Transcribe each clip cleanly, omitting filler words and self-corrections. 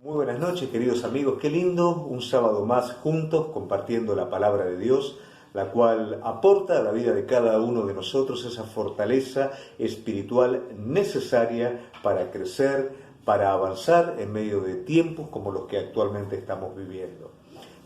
Muy buenas noches, queridos amigos. Qué lindo un sábado más juntos compartiendo la palabra de Dios, la cual aporta a la vida de cada uno de nosotros esa fortaleza espiritual necesaria para crecer, para avanzar en medio de tiempos como los que actualmente estamos viviendo.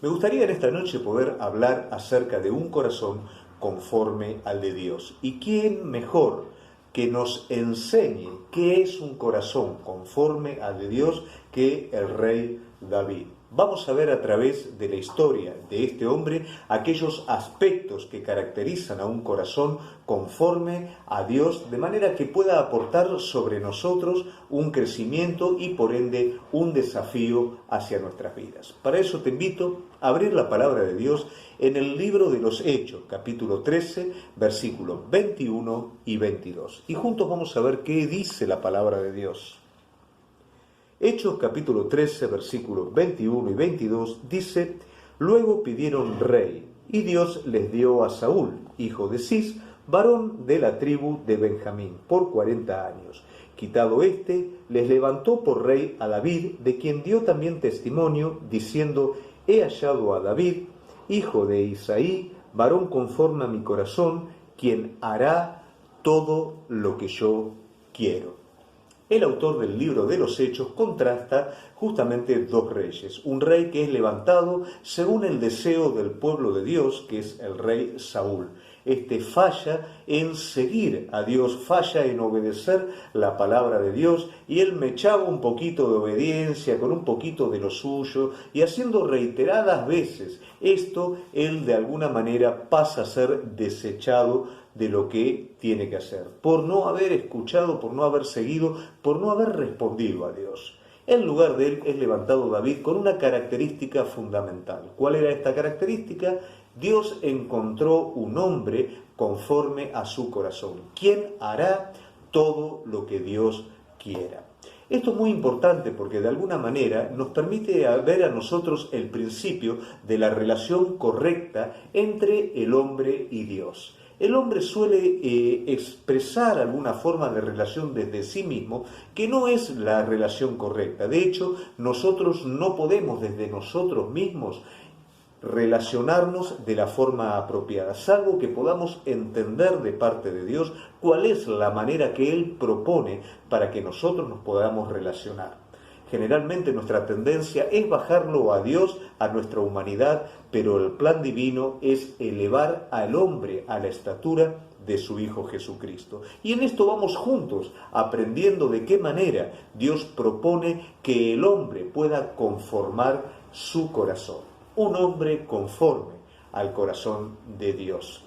Me gustaría en esta noche poder hablar acerca de un corazón conforme al de Dios. ¿Y quién mejor que nos enseñe qué es un corazón conforme al de Dios que el rey David? Vamos a ver a través de la historia de este hombre aquellos aspectos que caracterizan a un corazón conforme a Dios, de manera que pueda aportar sobre nosotros un crecimiento y por ende un desafío hacia nuestras vidas. Para eso te invito a abrir la palabra de Dios en el libro de los Hechos, capítulo 13, versículos 21 y 22. Y juntos vamos a ver qué dice la palabra de Dios. Hechos capítulo 13, versículos 21 y 22 dice: Luego pidieron rey, y Dios les dio a Saúl, hijo de Cis, varón de la tribu de Benjamín, por 40 años. Quitado éste, les levantó por rey a David, de quien dio también testimonio, diciendo: He hallado a David, hijo de Isaí, varón conforme a mi corazón, quien hará todo lo que yo quiero. El autor del libro de los Hechos contrasta justamente dos reyes. Un rey que es levantado según el deseo del pueblo de Dios, que es el rey Saúl. Este falla en seguir a Dios, falla en obedecer la palabra de Dios, y él mechaba un poquito de obediencia con un poquito de lo suyo, y haciendo reiteradas veces esto, él de alguna manera pasa a ser desechado de lo que tiene que hacer, por no haber escuchado, por no haber seguido, por no haber respondido a Dios. En lugar de él es levantado David con una característica fundamental. ¿Cuál era esta característica? Dios encontró un hombre conforme a su corazón, quien hará todo lo que Dios quiera. Esto es muy importante porque de alguna manera nos permite ver a nosotros el principio de la relación correcta entre el hombre y Dios. El hombre suele expresar alguna forma de relación desde sí mismo que no es la relación correcta. De hecho, nosotros no podemos desde nosotros mismos relacionarnos de la forma apropiada, salvo que podamos entender de parte de Dios cuál es la manera que Él propone para que nosotros nos podamos relacionar. Generalmente nuestra tendencia es bajarlo a Dios, a nuestra humanidad, pero el plan divino es elevar al hombre a la estatura de su Hijo Jesucristo. Y en esto vamos juntos, aprendiendo de qué manera Dios propone que el hombre pueda conformar su corazón. Un hombre conforme al corazón de Dios.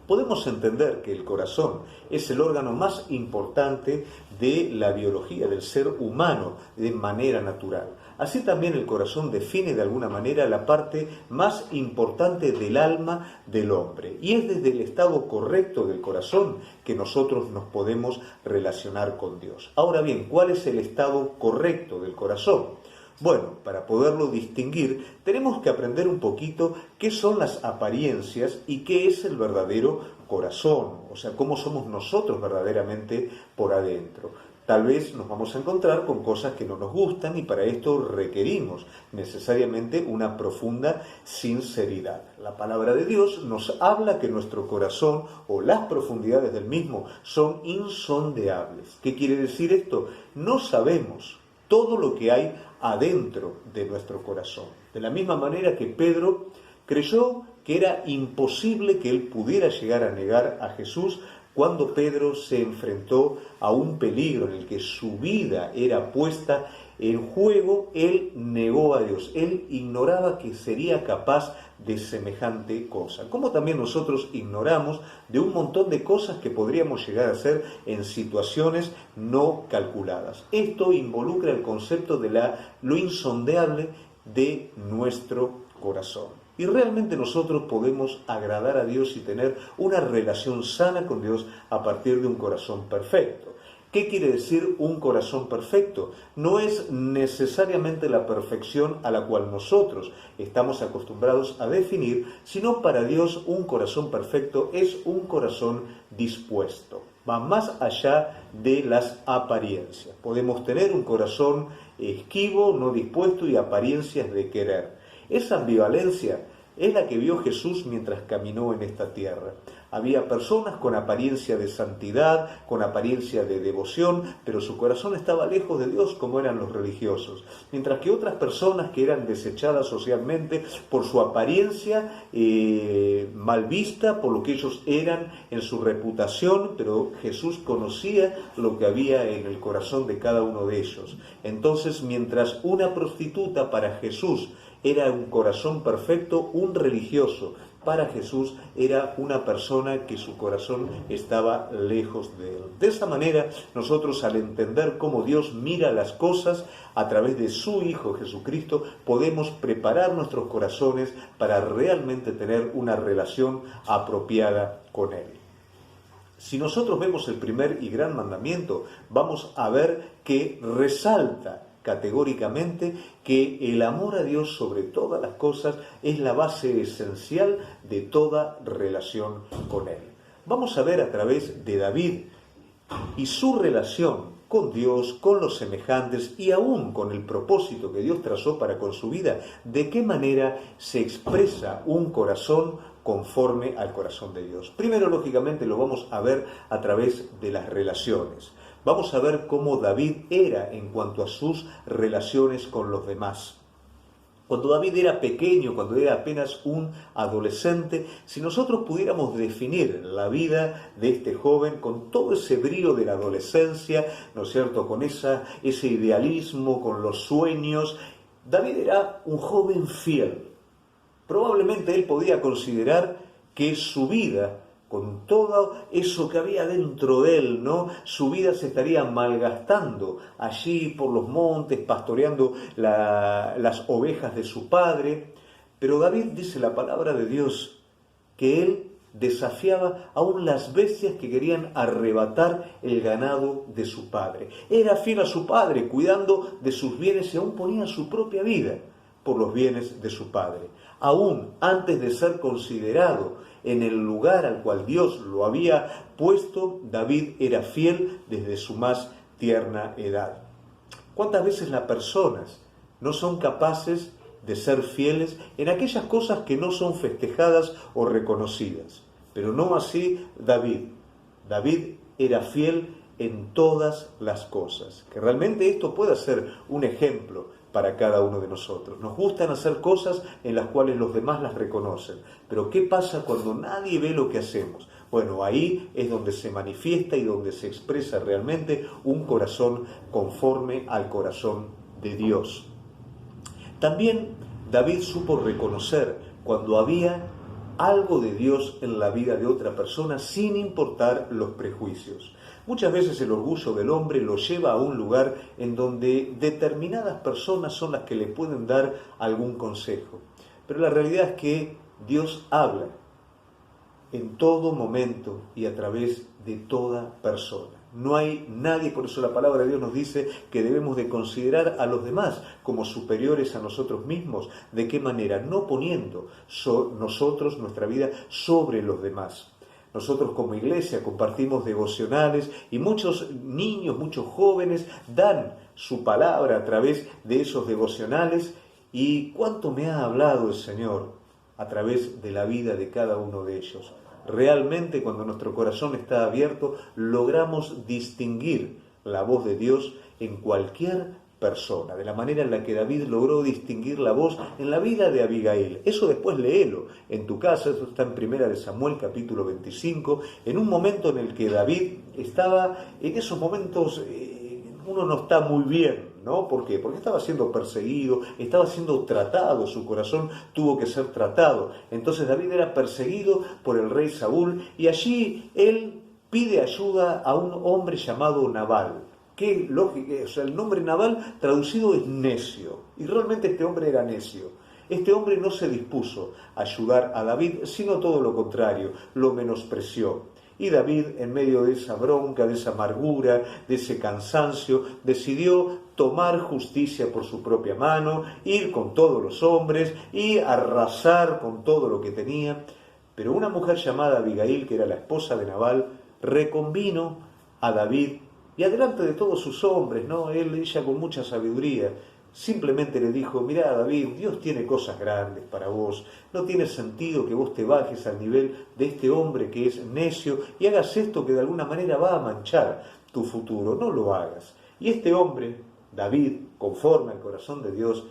Podemos entender que el corazón es el órgano más importante de la biología del ser humano de manera natural. Así también el corazón define de alguna manera la parte más importante del alma del hombre. Y es desde el estado correcto del corazón que nosotros nos podemos relacionar con Dios. Ahora bien, ¿cuál es el estado correcto del corazón? Bueno, para poderlo distinguir, tenemos que aprender un poquito qué son las apariencias y qué es el verdadero corazón, o sea, cómo somos nosotros verdaderamente por adentro. Tal vez nos vamos a encontrar con cosas que no nos gustan y para esto requerimos necesariamente una profunda sinceridad. La palabra de Dios nos habla que nuestro corazón o las profundidades del mismo son insondeables. ¿Qué quiere decir esto? No sabemos todo lo que hay adentro de nuestro corazón. De la misma manera que Pedro creyó que era imposible que él pudiera llegar a negar a Jesús cuando Pedro se enfrentó a un peligro en el que su vida era puesta en juego, él negó a Dios. Él ignoraba que sería capaz de semejante cosa. Como también nosotros ignoramos de un montón de cosas que podríamos llegar a hacer en situaciones no calculadas. Esto involucra el concepto de lo insondeable de nuestro corazón. Y realmente nosotros podemos agradar a Dios y tener una relación sana con Dios a partir de un corazón perfecto. ¿Qué quiere decir un corazón perfecto? No es necesariamente la perfección a la cual nosotros estamos acostumbrados a definir, sino para Dios un corazón perfecto es un corazón dispuesto. va más allá de las apariencias. Podemos tener un corazón esquivo, no dispuesto y apariencias de querer. Esa ambivalencia es la que vio Jesús mientras caminó en esta tierra. Había personas con apariencia de santidad, con apariencia de devoción, pero su corazón estaba lejos de Dios como eran los religiosos. Mientras que otras personas que eran desechadas socialmente por su apariencia mal vista, por lo que ellos eran en su reputación, pero Jesús conocía lo que había en el corazón de cada uno de ellos. Entonces, mientras una prostituta para Jesús era un corazón perfecto, un religioso para Jesús era una persona que su corazón estaba lejos de él. De esa manera, nosotros al entender cómo Dios mira las cosas a través de su Hijo Jesucristo, podemos preparar nuestros corazones para realmente tener una relación apropiada con Él. Si nosotros vemos el primer y gran mandamiento, vamos a ver que resalta categóricamente que el amor a Dios sobre todas las cosas es la base esencial de toda relación con Él. Vamos a ver a través de David y su relación con Dios, con los semejantes y aún con el propósito que Dios trazó para con su vida, de qué manera se expresa un corazón conforme al corazón de Dios. Primero, lógicamente, lo vamos a ver a través de las relaciones. Vamos a ver cómo David era en cuanto a sus relaciones con los demás. Cuando David era pequeño, cuando era apenas un adolescente, si nosotros pudiéramos definir la vida de este joven con todo ese brío de la adolescencia, ¿no es cierto?, con ese idealismo, con los sueños, David era un joven fiel. Probablemente él podía considerar que su vida, con todo eso que había dentro de él, ¿no?, su vida se estaría malgastando allí por los montes, pastoreando las ovejas de su padre. Pero David, dice la palabra de Dios, que él desafiaba aún las bestias que querían arrebatar el ganado de su padre. Era fiel a su padre, cuidando de sus bienes y aún ponía su propia vida por los bienes de su padre. Aún antes de ser considerado en el lugar al cual Dios lo había puesto, David era fiel desde su más tierna edad. ¿Cuántas veces las personas no son capaces de ser fieles en aquellas cosas que no son festejadas o reconocidas? Pero no así David. David era fiel en todas las cosas. Que realmente esto pueda ser un ejemplo para cada uno de nosotros. Nos gustan hacer cosas en las cuales los demás las reconocen. Pero ¿qué pasa cuando nadie ve lo que hacemos? Bueno, ahí es donde se manifiesta y donde se expresa realmente un corazón conforme al corazón de Dios. También David supo reconocer cuando había algo de Dios en la vida de otra persona sin importar los prejuicios. Muchas veces el orgullo del hombre lo lleva a un lugar en donde determinadas personas son las que le pueden dar algún consejo. Pero la realidad es que Dios habla en todo momento y a través de toda persona. No hay nadie, por eso la palabra de Dios nos dice que debemos de considerar a los demás como superiores a nosotros mismos. ¿De qué manera? No poniendo nosotros nuestra vida sobre los demás. Nosotros como iglesia compartimos devocionales y muchos niños, muchos jóvenes dan su palabra a través de esos devocionales. ¿Y cuánto me ha hablado el Señor a través de la vida de cada uno de ellos? Realmente, cuando nuestro corazón está abierto, logramos distinguir la voz de Dios en cualquier persona, de la manera en la que David logró distinguir la voz en la vida de Abigail. Eso después léelo en tu casa, eso está en 1 Samuel capítulo 25, en un momento en el que David estaba, en esos momentos uno no está muy bien, ¿no? ¿Por qué? Porque estaba siendo perseguido, estaba siendo tratado, su corazón tuvo que ser tratado. Entonces David era perseguido por el rey Saúl y allí él pide ayuda a un hombre llamado Nabal. Qué lógica, o sea, el nombre Nabal traducido es necio, y realmente este hombre era necio. Este hombre no se dispuso a ayudar a David, sino todo lo contrario, lo menospreció. Y David, en medio de esa bronca, de esa amargura, de ese cansancio, decidió tomar justicia por su propia mano, ir con todos los hombres y arrasar con todo lo que tenía. Pero una mujer llamada Abigail, que era la esposa de Nabal, reconvino a David y adelante de todos sus hombres, ¿no? Ella con mucha sabiduría, simplemente le dijo: mirá, David, Dios tiene cosas grandes para vos, no tiene sentido que vos te bajes al nivel de este hombre que es necio y hagas esto que de alguna manera va a manchar tu futuro, no lo hagas. Y este hombre, David, conforme al corazón de Dios,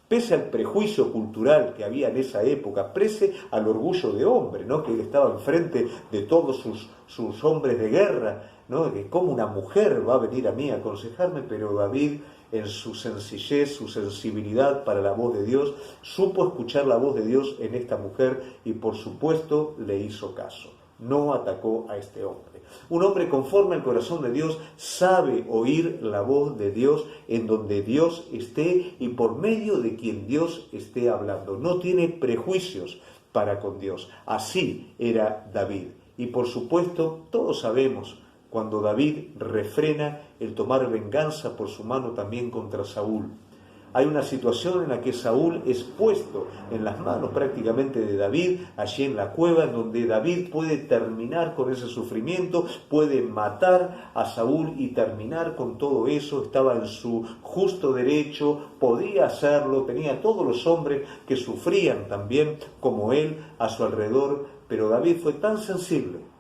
pese al prejuicio cultural que había en esa época, pese al orgullo de hombre, ¿no? Que él estaba enfrente de todos sus hombres de guerra, ¿no? Que cómo una mujer va a venir a mí a aconsejarme, pero David, en su sencillez, su sensibilidad para la voz de Dios, supo escuchar la voz de Dios en esta mujer y por supuesto le hizo caso. No atacó a este hombre. Un hombre conforme al corazón de Dios sabe oír la voz de Dios en donde Dios esté y por medio de quien Dios esté hablando. No tiene prejuicios para con Dios. Así era David. Y por supuesto, todos sabemos cuando David refrena el tomar venganza por su mano también contra Saúl. Hay una situación en la que Saúl es puesto en las manos prácticamente de David, allí en la cueva, en donde David puede terminar con ese sufrimiento, puede matar a Saúl y terminar con todo eso. Estaba en su justo derecho, podía hacerlo, tenía todos los hombres que sufrían también como él a su alrededor, pero David fue tan sensible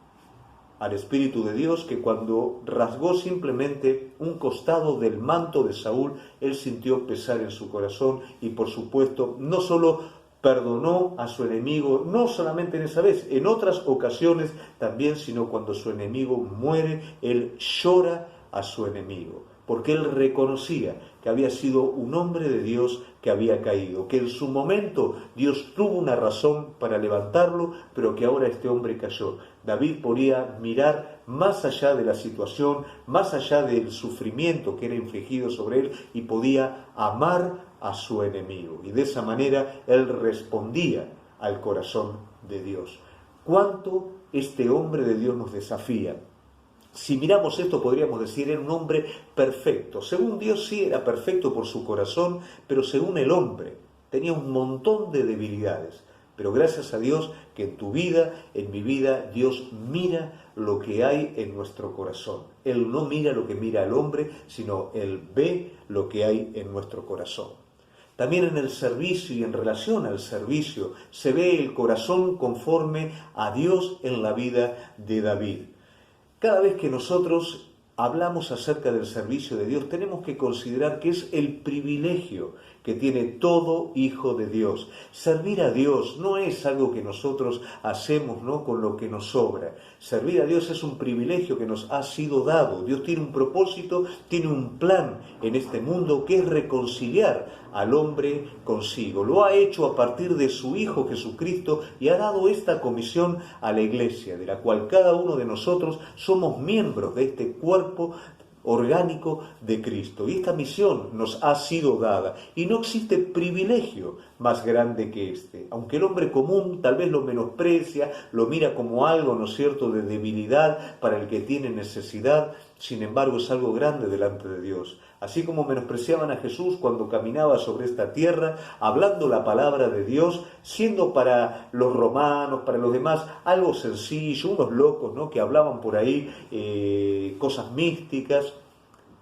al Espíritu de Dios que cuando rasgó simplemente un costado del manto de Saúl, él sintió pesar en su corazón y por supuesto no solo perdonó a su enemigo, no solamente en esa vez, en otras ocasiones también, sino cuando su enemigo muere, él llora a su enemigo, porque él reconocía que había sido un hombre de Dios que había caído, que en su momento Dios tuvo una razón para levantarlo, pero que ahora este hombre cayó. David podía mirar más allá de la situación, más allá del sufrimiento que era infligido sobre él y podía amar a su enemigo. Y de esa manera él respondía al corazón de Dios. ¿Cuánto este hombre de Dios nos desafía? Si miramos esto podríamos decir, era un hombre perfecto. Según Dios sí era perfecto por su corazón, pero según el hombre tenía un montón de debilidades. Pero gracias a Dios que en tu vida, en mi vida, Dios mira lo que hay en nuestro corazón. Él no mira lo que mira el hombre, sino Él ve lo que hay en nuestro corazón. También en el servicio y en relación al servicio se ve el corazón conforme a Dios en la vida de David. Cada vez que nosotros hablamos acerca del servicio de Dios, tenemos que considerar que es el privilegio que tiene todo hijo de Dios. Servir a Dios no es algo que nosotros hacemos, ¿no?, con lo que nos sobra. Servir a Dios es un privilegio que nos ha sido dado. Dios tiene un propósito, tiene un plan en este mundo que es reconciliar al hombre consigo. Lo ha hecho a partir de su Hijo Jesucristo y ha dado esta comisión a la Iglesia, de la cual cada uno de nosotros somos miembros de este cuerpo orgánico de Cristo. Y esta misión nos ha sido dada y no existe privilegio más grande que este. Aunque el hombre común tal vez lo menosprecia, lo mira como algo, ¿no es cierto?, de debilidad para el que tiene necesidad, sin embargo es algo grande delante de Dios. Así como menospreciaban a Jesús cuando caminaba sobre esta tierra, hablando la palabra de Dios, siendo para los romanos, para los demás, algo sencillo, unos locos, ¿no?, que hablaban por ahí cosas místicas.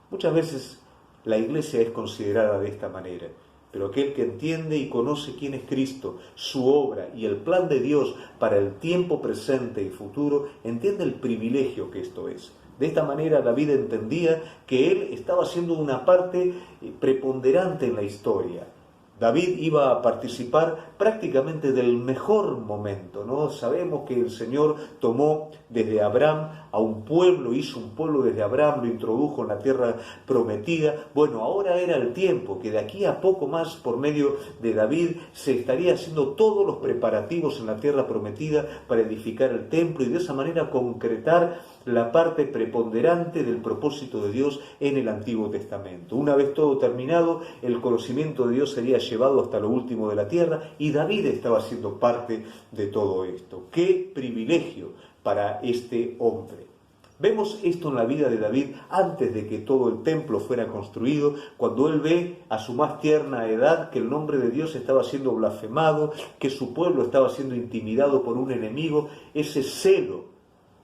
Muchas veces la iglesia es considerada de esta manera, pero aquel que entiende y conoce quién es Cristo, su obra y el plan de Dios para el tiempo presente y futuro, entiende el privilegio que esto es. De esta manera David entendía que él estaba siendo una parte preponderante en la historia. David iba a participar prácticamente del mejor momento, ¿no? Sabemos que el Señor tomó desde Abraham a un pueblo, hizo un pueblo desde Abraham, lo introdujo en la tierra prometida. Bueno, ahora era el tiempo que de aquí a poco más, por medio de David, se estaría haciendo todos los preparativos en la tierra prometida para edificar el templo y de esa manera concretar la parte preponderante del propósito de Dios en el Antiguo Testamento. Una vez todo terminado, el conocimiento de Dios sería llevado hasta lo último de la tierra y David estaba siendo parte de todo esto. ¡Qué privilegio para este hombre! Vemos esto en la vida de David antes de que todo el templo fuera construido, cuando él ve a su más tierna edad que el nombre de Dios estaba siendo blasfemado, que su pueblo estaba siendo intimidado por un enemigo. Ese celo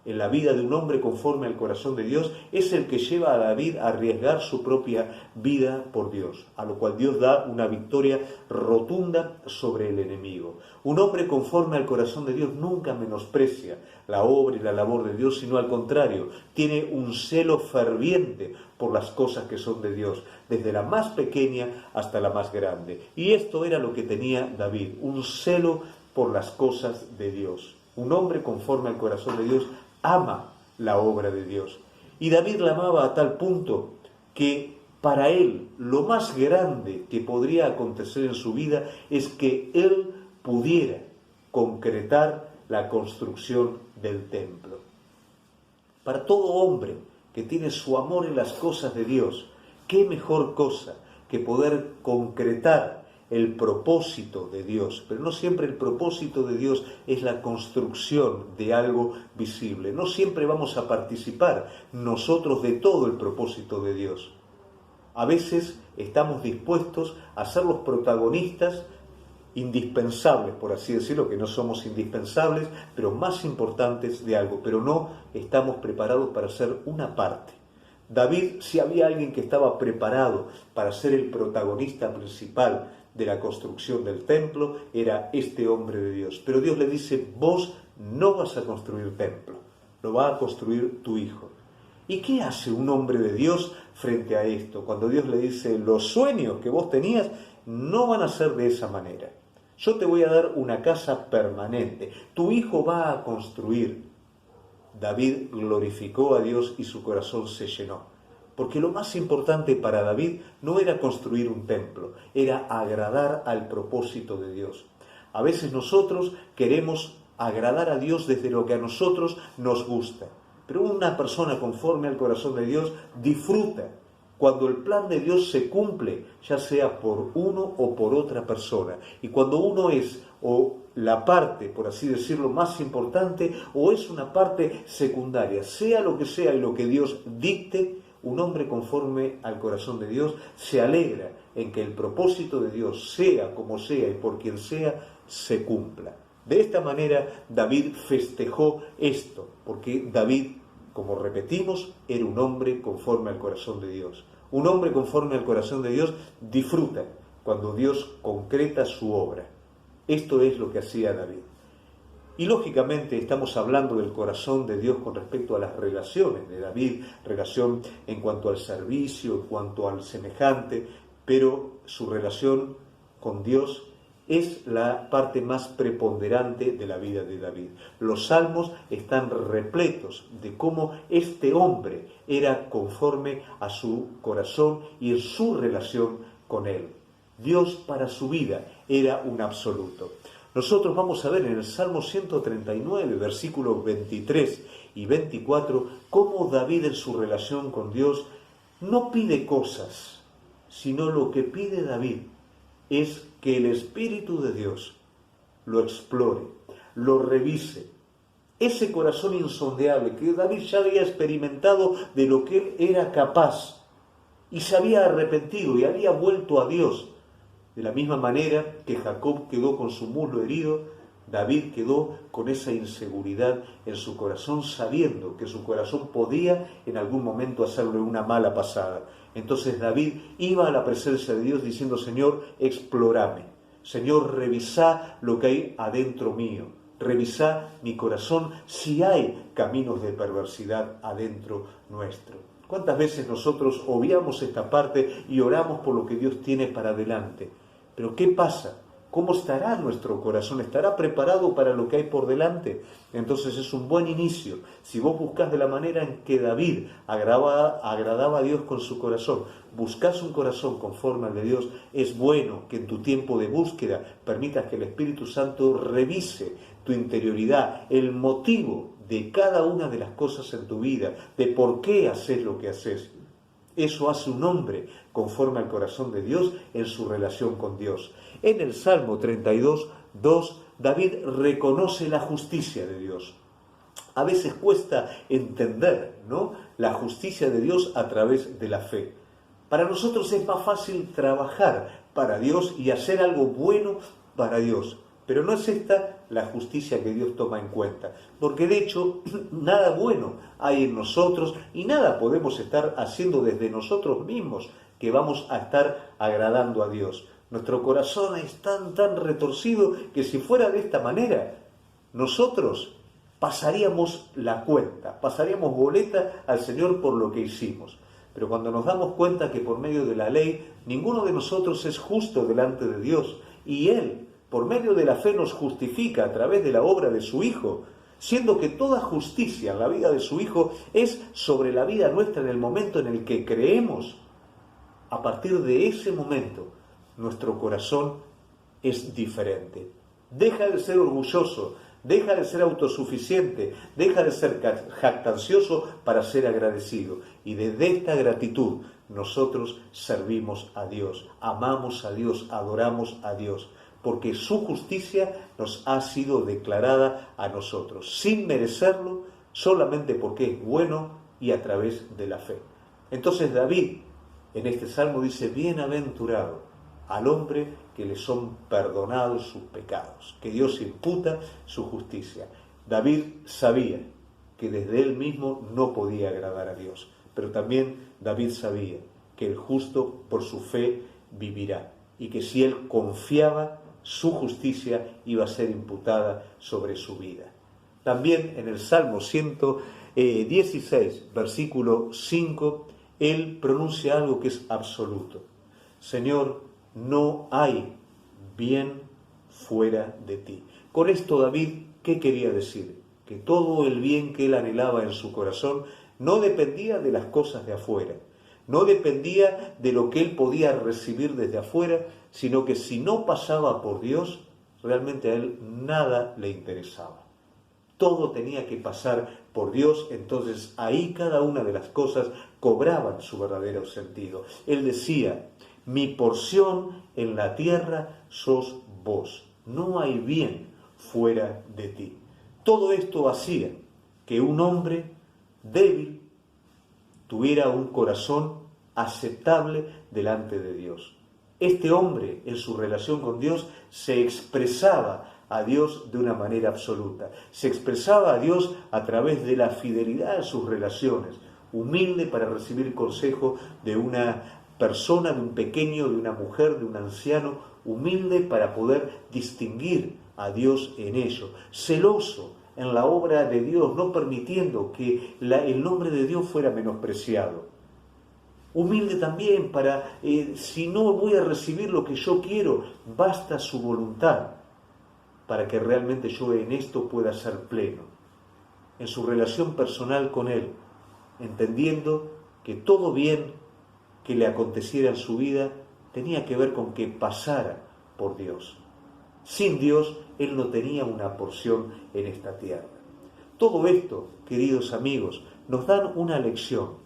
en la vida de un hombre conforme al corazón de Dios es el que lleva a David a arriesgar su propia vida por Dios, a lo cual Dios da una victoria rotunda sobre el enemigo. Un hombre conforme al corazón de Dios nunca menosprecia la obra y la labor de Dios, sino al contrario, tiene un celo ferviente por las cosas que son de Dios, desde la más pequeña hasta la más grande. Y esto era lo que tenía David, un celo por las cosas de Dios. Un hombre conforme al corazón de Dios ama la obra de Dios. Y David la amaba a tal punto que para él lo más grande que podría acontecer en su vida es que él pudiera concretar la construcción del templo. Para todo hombre que tiene su amor en las cosas de Dios, qué mejor cosa que poder concretar el propósito de Dios. Pero no siempre el propósito de Dios es la construcción de algo visible. No siempre vamos a participar nosotros de todo el propósito de Dios. A veces estamos dispuestos a ser los protagonistas indispensables, por así decirlo, que no somos indispensables, pero más importantes de algo, pero no estamos preparados para ser una parte. David, si había alguien que estaba preparado para ser el protagonista principal de la construcción del templo, era este hombre de Dios. Pero Dios le dice, vos no vas a construir templo, lo va a construir tu hijo. ¿Y qué hace un hombre de Dios frente a esto? Cuando Dios le dice, los sueños que vos tenías no van a ser de esa manera. Yo te voy a dar una casa permanente, tu hijo va a construir. David glorificó a Dios y su corazón se llenó. Porque lo más importante para David no era construir un templo, era agradar al propósito de Dios. A veces nosotros queremos agradar a Dios desde lo que a nosotros nos gusta. Pero una persona conforme al corazón de Dios disfruta cuando el plan de Dios se cumple, ya sea por uno o por otra persona. Y cuando uno es o la parte, por así decirlo, más importante, o es una parte secundaria, sea lo que sea y lo que Dios dicte, un hombre conforme al corazón de Dios se alegra en que el propósito de Dios, sea como sea y por quien sea, se cumpla. De esta manera David festejó esto, porque David, como repetimos, era un hombre conforme al corazón de Dios. Un hombre conforme al corazón de Dios disfruta cuando Dios concreta su obra. Esto es lo que hacía David. Y lógicamente estamos hablando del corazón de Dios con respecto a las relaciones de David, relación en cuanto al servicio, en cuanto al semejante, pero su relación con Dios es la parte más preponderante de la vida de David. Los salmos están repletos de cómo este hombre era conforme a su corazón y en su relación con él. Dios para su vida era un absoluto. Nosotros vamos a ver en el Salmo 139, versículos 23 y 24, cómo David en su relación con Dios no pide cosas, sino lo que pide David es que el Espíritu de Dios lo explore, lo revise. Ese corazón insondeable que David ya había experimentado de lo que él era capaz y se había arrepentido y había vuelto a Dios. De la misma manera que Jacob quedó con su muslo herido, David quedó con esa inseguridad en su corazón, sabiendo que su corazón podía en algún momento hacerle una mala pasada. Entonces David iba a la presencia de Dios diciendo, Señor, explórame. Señor, revisá lo que hay adentro mío. Revisá mi corazón si hay caminos de perversidad adentro nuestro. ¿Cuántas veces nosotros obviamos esta parte y oramos por lo que Dios tiene para adelante? Pero ¿qué pasa? ¿Cómo estará nuestro corazón? ¿Estará preparado para lo que hay por delante? Entonces es un buen inicio. Si vos buscás de la manera en que David agradaba a Dios con su corazón, buscás un corazón conforme al de Dios, es bueno que en tu tiempo de búsqueda permitas que el Espíritu Santo revise tu interioridad, el motivo de cada una de las cosas en tu vida, de por qué haces lo que haces. Eso hace un hombre conforme al corazón de Dios en su relación con Dios. En el Salmo 32, 2, David reconoce la justicia de Dios. A veces cuesta entender, ¿no?, la justicia de Dios a través de la fe. Para nosotros es más fácil trabajar para Dios y hacer algo bueno para Dios. Pero no es esta la justicia que Dios toma en cuenta. Porque de hecho, nada bueno hay en nosotros y nada podemos estar haciendo desde nosotros mismos que vamos a estar agradando a Dios. Nuestro corazón es tan retorcido que si fuera de esta manera, nosotros pasaríamos la cuenta, pasaríamos boleta al Señor por lo que hicimos. Pero cuando nos damos cuenta que por medio de la ley ninguno de nosotros es justo delante de Dios y Él, por medio de la fe, nos justifica a través de la obra de su Hijo, siendo que toda justicia en la vida de su Hijo es sobre la vida nuestra en el momento en el que creemos, a partir de ese momento nuestro corazón es diferente. Deja de ser orgulloso, deja de ser autosuficiente, deja de ser jactancioso para ser agradecido. Y desde esta gratitud nosotros servimos a Dios, amamos a Dios, adoramos a Dios, porque su justicia nos ha sido declarada a nosotros, sin merecerlo, solamente porque es bueno y a través de la fe. Entonces David en este salmo dice: bienaventurado al hombre que le son perdonados sus pecados, que Dios imputa su justicia. David sabía que desde él mismo no podía agradar a Dios, pero también David sabía que el justo por su fe vivirá y que si él confiaba, su justicia iba a ser imputada sobre su vida. También en el Salmo 116, versículo 5, él pronuncia algo que es absoluto: Señor, no hay bien fuera de ti. Con esto David, ¿qué quería decir? Que todo el bien que él anhelaba en su corazón no dependía de las cosas de afuera, no dependía de lo que él podía recibir desde afuera, sino que si no pasaba por Dios, realmente a él nada le interesaba. Todo tenía que pasar por Dios, entonces ahí cada una de las cosas cobraban su verdadero sentido. Él decía: mi porción en la tierra sos vos, no hay bien fuera de ti. Todo esto hacía que un hombre débil tuviera un corazón aceptable delante de Dios. Este hombre, en su relación con Dios, se expresaba a Dios de una manera absoluta. Se expresaba a Dios a través de la fidelidad en sus relaciones, humilde para recibir consejo de una persona, de un pequeño, de una mujer, de un anciano, humilde para poder distinguir a Dios en ello, celoso en la obra de Dios, no permitiendo que el nombre de Dios fuera menospreciado. Humilde también para, si no voy a recibir lo que yo quiero, basta su voluntad para que realmente yo en esto pueda ser pleno. En su relación personal con Él, entendiendo que todo bien que le aconteciera en su vida tenía que ver con que pasara por Dios. Sin Dios, él no tenía una porción en esta tierra. Todo esto, queridos amigos, nos dan una lección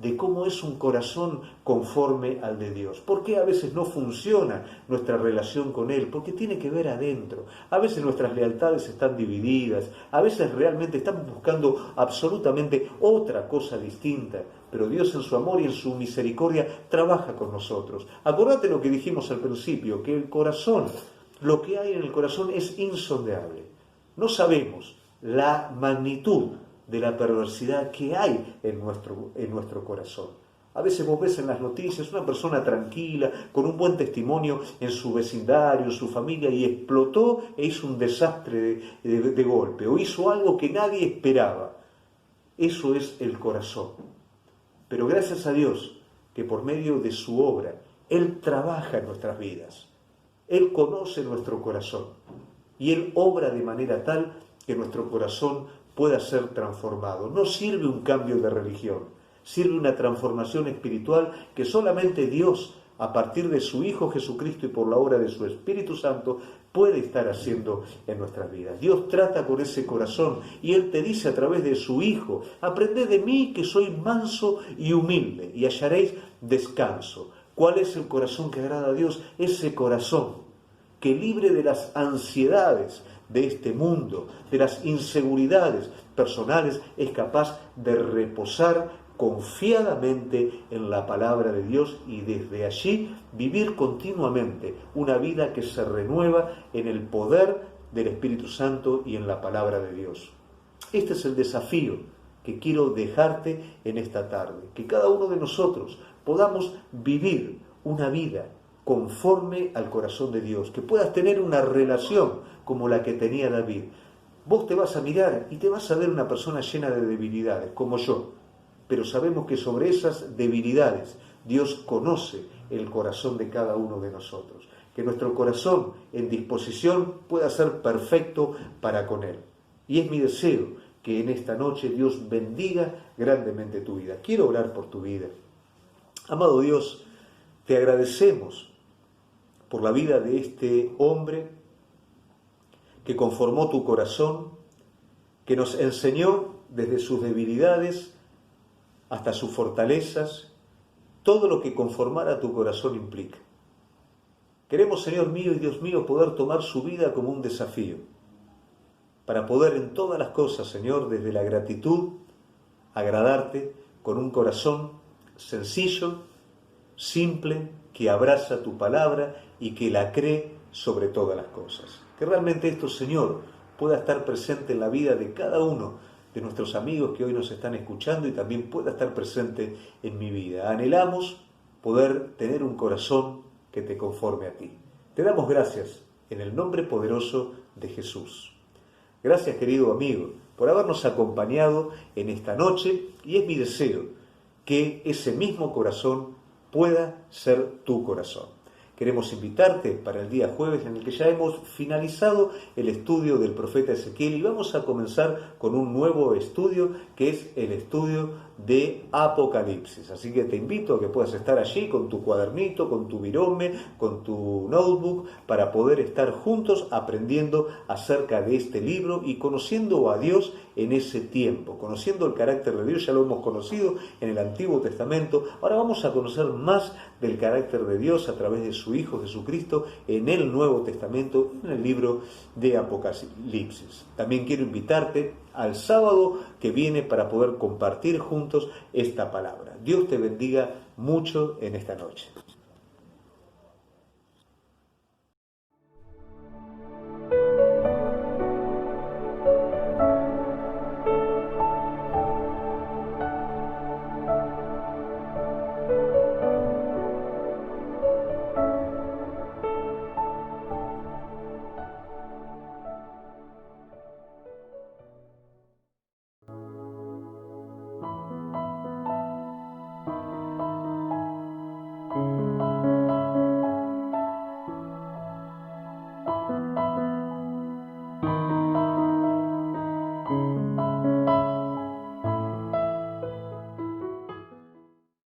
de cómo es un corazón conforme al de Dios. ¿Por qué a veces no funciona nuestra relación con Él? Porque tiene que ver adentro. A veces nuestras lealtades están divididas, a veces realmente estamos buscando absolutamente otra cosa distinta, pero Dios en su amor y en su misericordia trabaja con nosotros. Acordate lo que dijimos al principio, que el corazón, lo que hay en el corazón es insondable. No sabemos la magnitud de la perversidad que hay en nuestro corazón. A veces vos ves en las noticias una persona tranquila, con un buen testimonio en su vecindario, en su familia, y explotó e hizo un desastre de golpe, o hizo algo que nadie esperaba. Eso es el corazón. Pero gracias a Dios, que por medio de su obra, Él trabaja en nuestras vidas. Él conoce nuestro corazón, y Él obra de manera tal que nuestro corazón pueda ser transformado. No sirve un cambio de religión, sirve una transformación espiritual que solamente Dios, a partir de su Hijo Jesucristo y por la obra de su Espíritu Santo, puede estar haciendo en nuestras vidas. Dios trata con ese corazón y Él te dice a través de su Hijo: aprended de mí que soy manso y humilde y hallaréis descanso. ¿Cuál es el corazón que agrada a Dios? Ese corazón que, libre de las ansiedades de este mundo, de las inseguridades personales, es capaz de reposar confiadamente en la palabra de Dios y desde allí vivir continuamente una vida que se renueva en el poder del Espíritu Santo y en la palabra de Dios. Este es el desafío que quiero dejarte en esta tarde, que cada uno de nosotros podamos vivir una vida conforme al corazón de Dios, que puedas tener una relación como la que tenía David. Vos te vas a mirar y te vas a ver una persona llena de debilidades, como yo, pero sabemos que sobre esas debilidades Dios conoce el corazón de cada uno de nosotros, que nuestro corazón en disposición pueda ser perfecto para con Él. Y es mi deseo que en esta noche Dios bendiga grandemente tu vida. Quiero orar por tu vida. Amado Dios, te agradecemos por la vida de este hombre que conformó tu corazón, que nos enseñó desde sus debilidades hasta sus fortalezas, todo lo que conformar a tu corazón implica. Queremos, Señor mío y Dios mío, poder tomar su vida como un desafío, para poder en todas las cosas, Señor, desde la gratitud, agradarte con un corazón sencillo, simple, que abraza tu palabra y que la cree sobre todas las cosas. Que realmente esto, Señor, pueda estar presente en la vida de cada uno de nuestros amigos que hoy nos están escuchando y también pueda estar presente en mi vida. Anhelamos poder tener un corazón que te conforme a ti. Te damos gracias en el nombre poderoso de Jesús. Gracias, querido amigo, por habernos acompañado en esta noche y es mi deseo que ese mismo corazón pueda ser tu corazón. Queremos invitarte para el día jueves en el que ya hemos finalizado el estudio del profeta Ezequiel y vamos a comenzar con un nuevo estudio que es el estudio de Apocalipsis. Así que te invito a que puedas estar allí con tu cuadernito, con tu virome, con tu notebook para poder estar juntos aprendiendo acerca de este libro y conociendo a Dios en ese tiempo, conociendo el carácter de Dios. Ya lo hemos conocido en el Antiguo Testamento, ahora vamos a conocer más del carácter de Dios a través de su Hijo Jesucristo en el Nuevo Testamento, en el libro de Apocalipsis. También quiero invitarte al sábado que viene para poder compartir juntos esta palabra. Dios te bendiga mucho en esta noche.